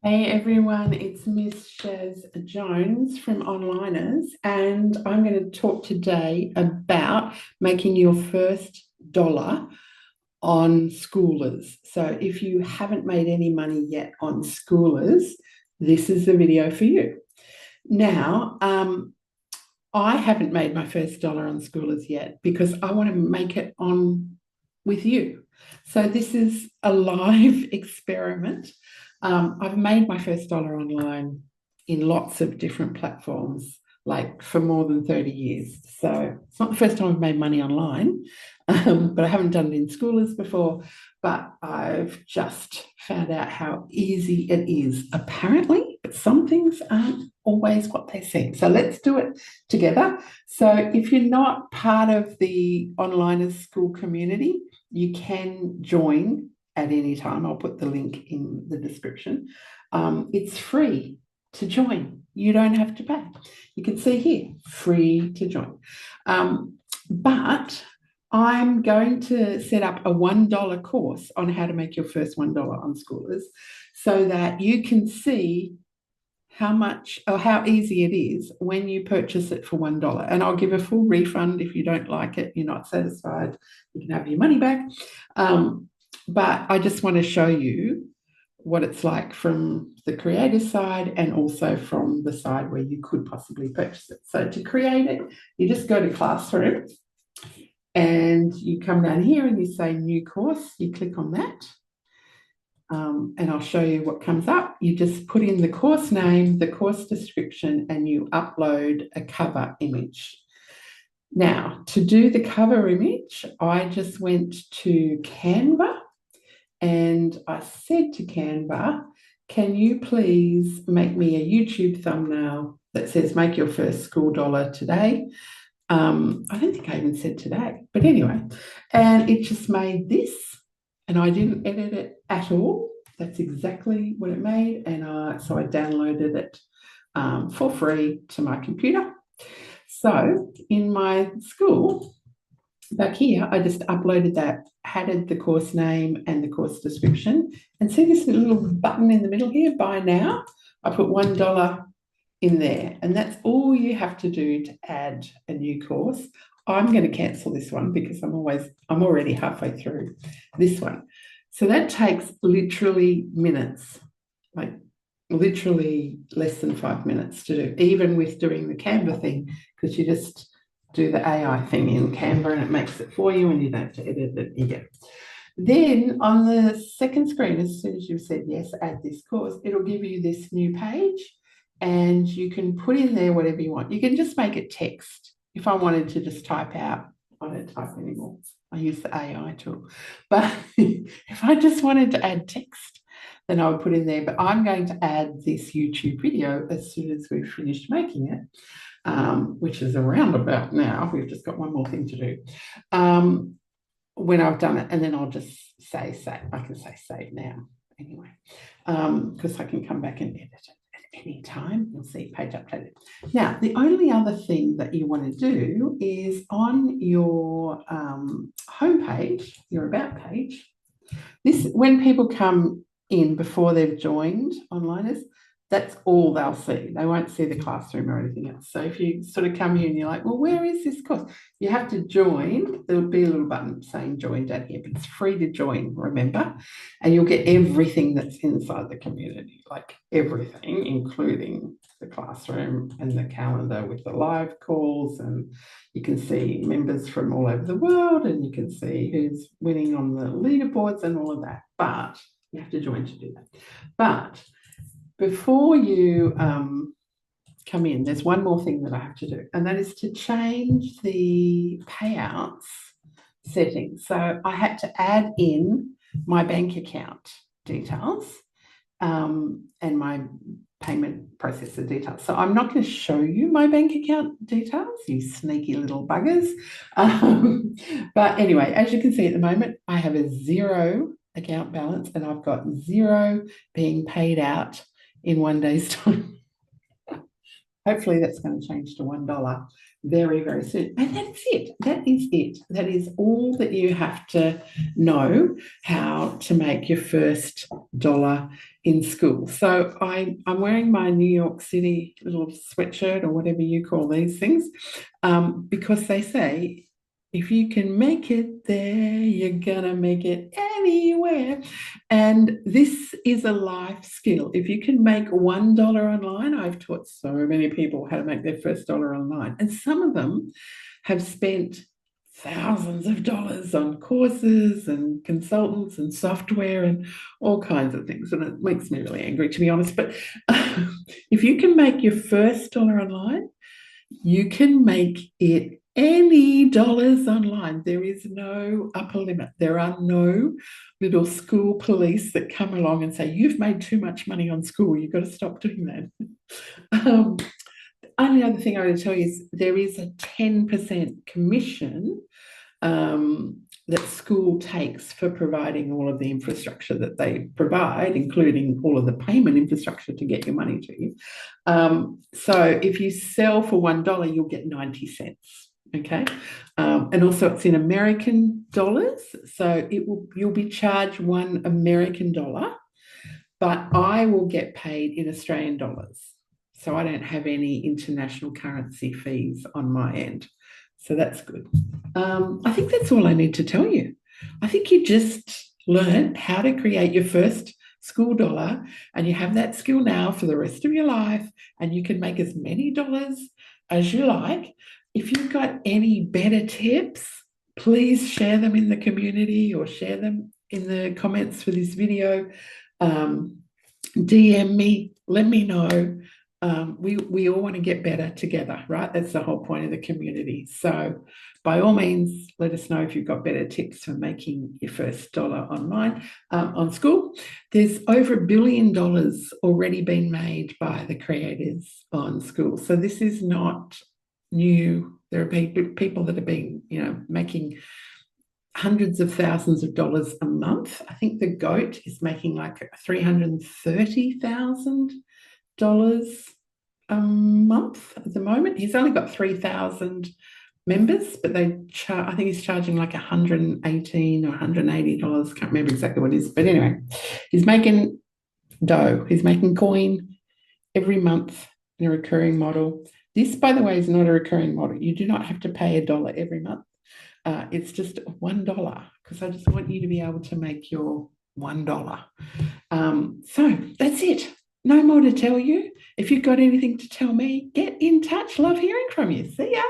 Hey everyone, it's Miss Shaz Jones from Onliners, and I'm going to talk today about making your first dollar on Schoolers. So, if you haven't made any money yet on Schoolers, this is the video for you. Now, I haven't made my first dollar on Schoolers yet because I want to make it on with you. So this is a live experiment. I've made my first dollar online in lots of different platforms, like for more than 30 years. So it's not the first time I've made money online, but I haven't done it in Schoolers before. But I've just found out how easy it is, apparently, but some things aren't always what they seem. So let's do it together. So if you're not part of the Onliners School community, you can join at any time. I'll put the link in the description. It's free to join. You don't have to pay. You can see here, free to join. But I'm going to set up a $1 course on how to make your first $1 on Schoolers so that you can see how much or how easy it is when you purchase it for $1. And I'll give a full refund if you don't like it, you're not satisfied, you can have your money back. But I just want to show you what it's like from the creator side and also from the side where you could possibly purchase it. So to create it, you just go to Classroom and you come down here and you say new course, you click on that. And I'll show you what comes up. You just put in the course name, the course description, and you upload a cover image. Now, to do the cover image, I just went to Canva and I said to Canva, can you please make me a YouTube thumbnail that says make your first school dollar today? I don't think I even said today, but anyway, and it just made this, and I didn't edit it at all. That's exactly what it made, and so I downloaded it for free to my computer. So in my school, back here, I just uploaded that, added the course name and the course description, and see this little button in the middle here, buy now? I put $1 in there, and that's all you have to do to add a new course. I'm going to cancel this one because I'm already halfway through this one. So that takes literally minutes, like literally less than 5 minutes to do, even with doing the Canva thing, because you just do the AI thing in Canva and it makes it for you and you don't have to edit it again. Then on the second screen, as soon as you've said yes, add this course, it'll give you this new page and you can put in there whatever you want. You can just make it text. If I wanted to just type out, I don't type anymore. I use the AI tool. But if I just wanted to add text, then I would put in there. But I'm going to add this YouTube video as soon as we've finished making it, which is around about now. We've just got one more thing to do. When I've done it, and then I'll just say save. I can say save now anyway, because I can come back and edit it at any time. You'll see page updated. Now, the only other thing that you want to do is on your homepage, your about page. This, when people come in before they've joined Onliners, that's all they'll see. They won't see the classroom or anything else. So if you sort of come here and you're like, well, where is this course? You have to join. There'll be a little button saying join down here, but it's free to join, remember? And you'll get everything that's inside the community, like everything, including the classroom and the calendar with the live calls, and you can see members from all over the world, and you can see who's winning on the leaderboards and all of that. But you have to join to do that. But before you come in, there's one more thing that I have to do, and that is to change the payouts settings. So I had to add in my bank account details and my payment processor details. So I'm not going to show you my bank account details, you sneaky little buggers. But anyway, as you can see at the moment, I have a zero account balance and I've got zero being paid out in 1 day's time. Hopefully that's going to change to $1 very, very soon. And that's it. That is it. That is all that you have to know how to make your first dollar in school. So I'm wearing my New York City little sweatshirt or whatever you call these things, because they say if you can make it there, you're gonna make it anywhere. And this is a life skill. If you can make $1 online, I've taught so many people how to make their first dollar online. And some of them have spent thousands of dollars on courses and consultants and software and all kinds of things. And it makes me really angry, to be honest. But if you can make your first dollar online, you can make it any dollars online. There is no upper limit. There are no little school police that come along and say, you've made too much money on Skool. You've got to stop doing that. Only other thing I would tell you is there is a 10% commission that Skool takes for providing all of the infrastructure that they provide, including all of the payment infrastructure to get your money to you. So if you sell for $1, you'll get 90 cents. Okay. And also it's in American dollars. So you'll be charged $1 American dollar, but I will get paid in Australian dollars. So I don't have any international currency fees on my end. So that's good. I think that's all I need to tell you. I think you just learned how to create your first Skool dollar, and you have that skill now for the rest of your life, and you can make as many dollars as you like. If you've got any better tips, please share them in the community or share them in the comments for this video. DM me, let me know. We all want to get better together, right? That's the whole point of the community. So by all means, let us know if you've got better tips for making your first dollar online on Skool. There's over $1 billion already been made by the creators on Skool. So this is not new. There are people that have been, making hundreds of thousands of dollars a month. I think the GOAT is making like $330,000 a month at the moment. He's only got 3,000 members, but I think he's charging like $118 or $180. Can't remember exactly what it is, but anyway, he's making dough. He's making coin every month in a recurring model. This, by the way, is not a recurring model. You do not have to pay $1 every month. It's just $1 because I just want you to be able to make your $1. So that's it. No more to tell you. If you've got anything to tell me, get in touch. Love hearing from you. See ya.